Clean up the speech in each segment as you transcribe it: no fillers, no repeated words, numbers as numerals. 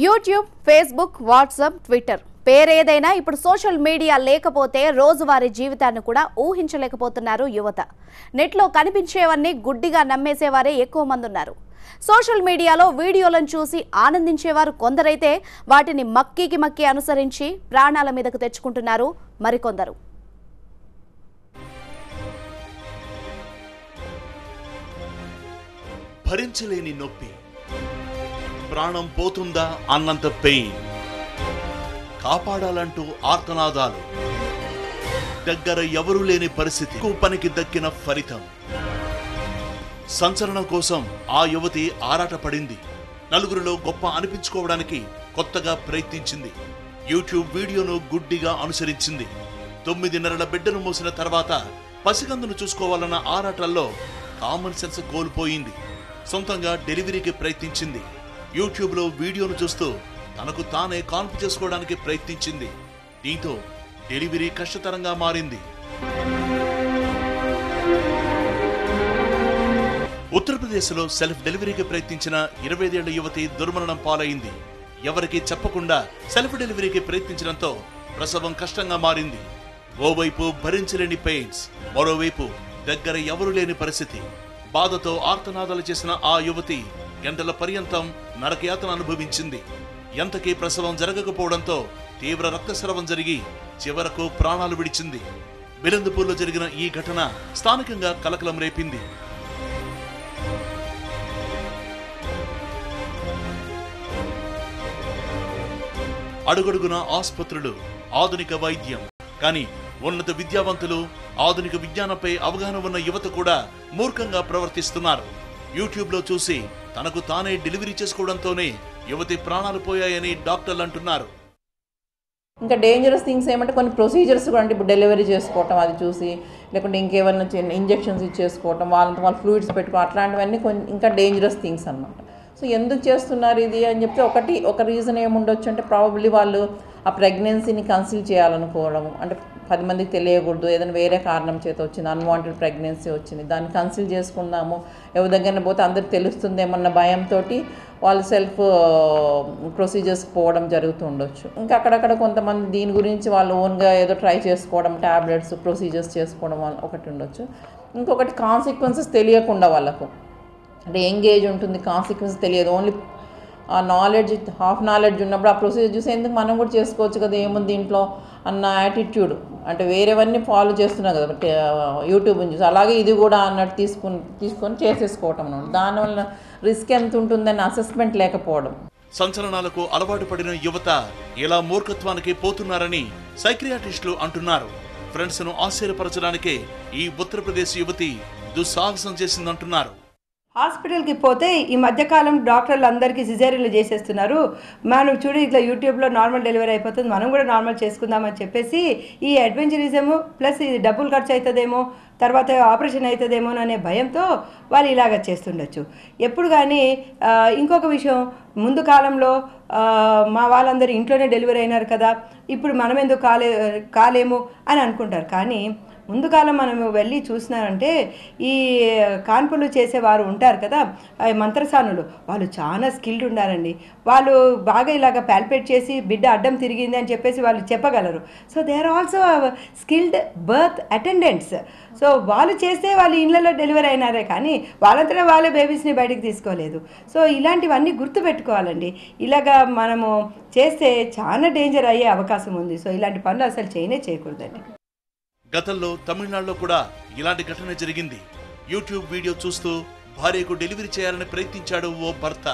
YouTube, Facebook, WhatsApp, Twitter పేరేదైనా ఇప్పుడు social media లేకపోతే రోజువారీ జీవితాన్ని కూడా ఊహించలేకపోతున్నారు యువత. నెట్లో కనిపించేవన్నీ గుడ్డిగా నమ్మేసేవారే ఎక్కువ మంది ఉన్నారు. సోషల్ మీడియాలో వీడియోలను చూసి ఆనందించేవారు కొందరైతే వాటిని మక్కి అనుసరించి ప్రాణాల మీదకు తెచ్చుకుంటున్నారు మరికొందరు. భరించలేని నొప్పి, ప్రాణం పోతుందా అన్నంత పెయిన్, కాపాడాలంటూ ఆర్తనాదాలు, దగ్గర ఎవరూ లేని పరిస్థితి, పనికి దక్కిన ఫలితం. సంచలనం కోసం ఆ యువతి ఆరాటపడింది. నలుగురిలో గొప్ప అనిపించుకోవడానికి కొత్తగా ప్రయత్నించింది. యూట్యూబ్ వీడియోను గుడ్డిగా అనుసరించింది. 9 నెలల బిడ్డను మోసిన తర్వాత పసికందును చూసుకోవాలన్న ఆరాటల్లో కామన్ సెన్స్ కోల్పోయింది. సొంతంగా డెలివరీకి ప్రయత్నించింది. యూట్యూబ్లో వీడియోను చూస్తూ తనకు తానే కాన్పు చేసుకోవడానికి ప్రయత్నించింది. దీంతో డెలివరీ కష్టతరంగా మారింది. ఉత్తరప్రదేశ్లో సెల్ఫ్ డెలివరీకి ప్రయత్నించిన 25 ఏళ్ల యువతి దుర్మరణం పాలైంది. ఎవరికీ చెప్పకుండా సెల్ఫ్ డెలివరీకి ప్రయత్నించడంతో ప్రసవం కష్టంగా మారింది. ఓవైపు భరించలేని పెయిన్స్, మరోవైపు దగ్గర ఎవరు లేని పరిస్థితి. బాధతో ఆర్తనాదాలు చేసిన ఆ యువతి గంటల పర్యంతం నరకయాతన అనుభవించింది. ఎంతకీ ప్రసవం జరగకపోవడంతో తీవ్ర రక్తస్రావం జరిగి చివరకు ప్రాణాలు విడిచింది. బిలందుపూర్లో జరిగిన ఈ ఘటన స్థానికంగా కలకలం రేపింది. అడుగడుగున ఆసుపత్రులు, ఆధునిక వైద్యం, కానీ ఉన్నత విద్యావంతులు, ఆధునిక విజ్ఞానంపై అవగాహన ఉన్న యువత కూడా మూర్ఖంగా ప్రవర్తిస్తున్నారు. యూట్యూబ్లో చూసి తనకు తానే డెలివరీ చేసుకోవడంతోనే యువతి ప్రాణాలు పోయాయని డాక్టర్లు అంటున్నారు. ఇంకా డేంజరస్ థింగ్స్ ఏమంటే కొన్ని ప్రొసీజర్స్ కూడా, అంటే ఇప్పుడు డెలివరీ చేసుకోవటం అది చూసి, లేకుంటే ఇంకేమన్నా ఇంజెక్షన్స్ ఇచ్చేసుకోవటం, వాళ్ళ ఫ్లూయిడ్స్ పెట్టుకోవడం, అట్లాంటివన్నీ కొన్ని ఇంకా డేంజరస్ థింగ్స్ అన్నమాట. సో ఎందుకు చేస్తున్నారు ఇది అని చెప్తే ఒక రీజన్ ఏముండొచ్చు అంటే ప్రాబబ్లీ వాళ్ళు ఆ ప్రెగ్నెన్సీని కన్సీల్ చేయాలనుకోవడం, అంటే 10 మందికి తెలియకూడదు, ఏదైనా వేరే కారణం చేత వచ్చింది, అన్వాంటెడ్ ప్రెగ్నెన్సీ వచ్చింది, దాన్ని కన్సీల్ చేసుకుందాము, ఎవరి దగ్గర పోతే అందరికి తెలుస్తుందేమన్న భయంతో వాళ్ళు సెల్ఫ్ ప్రొసీజర్స్కి పోవడం జరుగుతూ ఉండొచ్చు. ఇంకా అక్కడక్కడ కొంతమంది దీని గురించి వాళ్ళు ఓన్గా ఏదో ట్రై చేసుకోవడం, ట్యాబ్లెట్స్ ప్రొసీజర్స్ చేసుకోవడం ఒకటి ఉండొచ్చు. ఇంకొకటి కాన్సిక్వెన్సెస్ తెలియకుండా వాళ్ళకు, అంటే ఎంగేజ్ ఉంటుంది, కాన్సిక్వెన్స్ తెలియదు, ఓన్లీ ఆ నాలెడ్జ్, హాఫ్ నాలెడ్జ్ ఉన్నప్పుడు ఆ ప్రొసీజర్ చూసి ఎందుకు మనం కూడా చేసుకోవచ్చు కదా, ఏముంది దీంట్లో అన్న యాటిట్యూడ్, అంటే వేరేవన్నీ ఫాలో చేస్తున్నాం కదా యూట్యూబ్ని చూసి, అలాగే ఇది కూడా అన్నట్టు తీసుకొని చేసేసుకోవటం అన్నమాట. దానివల్ల రిస్క్ ఎంత ఉంటుందని అసెస్మెంట్ లేకపోవడం. సంచలనాలకు అలవాటు పడిన యువత ఇలా మూర్ఖత్వానికి పోతున్నారని సైక్రియాటిస్టులు అంటున్నారు. ఫ్రెండ్స్ ను ఆశ్చర్యపరచడానికే ఈ ఉత్తరప్రదేశ్ యువతి దుస్సాహసం చేసిందంటున్నారు. హాస్పిటల్కి పోతే ఈ మధ్యకాలం డాక్టర్లు అందరికీ సిజేరియన్లు చేసేస్తున్నారు, మనం చూడు ఇట్లా యూట్యూబ్లో నార్మల్ డెలివరీ అయిపోతుంది, మనం కూడా నార్మల్ చేసుకుందామని చెప్పేసి ఈ అడ్వెంచరిజము ప్లస్ ఇది డబ్బులు ఖర్చు అవుతుందేమో, తర్వాత ఆపరేషన్ అవుతుందేమో అనే భయంతో వాళ్ళు ఇలాగ చేస్తుండొచ్చు. ఎప్పుడు కానీ ఇంకొక విషయం, ముందు కాలంలో మా వాళ్ళందరూ ఇంట్లోనే డెలివరీ అయినారు కదా, ఇప్పుడు మనం ఎందుకు కాలేము అని అనుకుంటారు. కానీ ముందు కాలం మనం వెళ్ళి చూసినారంటే ఈ కాన్పులు చేసేవారు ఉంటారు కదా, మంత్రసానులు, వాళ్ళు చాలా స్కిల్డ్ ఉన్నారండి. వాళ్ళు బాగా ఇలాగ పాల్పేట్ చేసి బిడ్డ అడ్డం తిరిగింది అని చెప్పేసి వాళ్ళు చెప్పగలరు. So they are also skilled birth attendants. So వాళ్ళు చేస్తే వాళ్ళు ఇళ్ళలో డెలివరీ అయినారే కానీ వాళ్ళంతా వాళ్ళే బేబీస్ని బయటికి తీసుకోలేదు. సో ఇలాంటివన్నీ గుర్తుపెట్టుకోవాలండి. ఇలాగా మనము చేస్తే చాలా డేంజర్ అయ్యే అవకాశం ఉంది. సో ఇలాంటి పనులు అసలు చేయకూడదండి. గతంలో తమిళనాడులో కూడా ఇలాంటి ఘటన జరిగింది. యూట్యూబ్ వీడియో చూస్తూ భార్యకు డెలివరీ చేయాలని ప్రయత్నించాడు ఓ భర్త.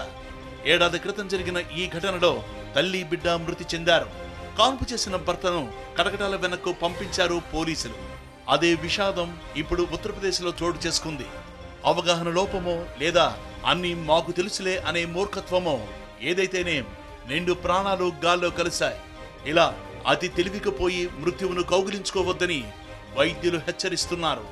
ఏడాది క్రితం జరిగిన ఈ ఘటనలో తల్లి, బిడ్డ మృతి చెందారు. కాన్పు చేసిన భర్తను కటకటాల వెనక్కు పంపించారు పోలీసులు. అదే విషాదం ఇప్పుడు ఉత్తరప్రదేశ్లో చోటు చేసుకుంది. అవగాహన లోపమో లేదా అన్ని మాకు తెలుసులే అనే మూర్ఖత్వమో ఏదైతేనే నిండు ప్రాణాలు గాల్లో కలిశాయి. ఇలా అతి తెలివికి పోయి మృత్యువును కౌగిలించుకోవద్దని వైద్యులు హెచ్చరిస్తున్నారు.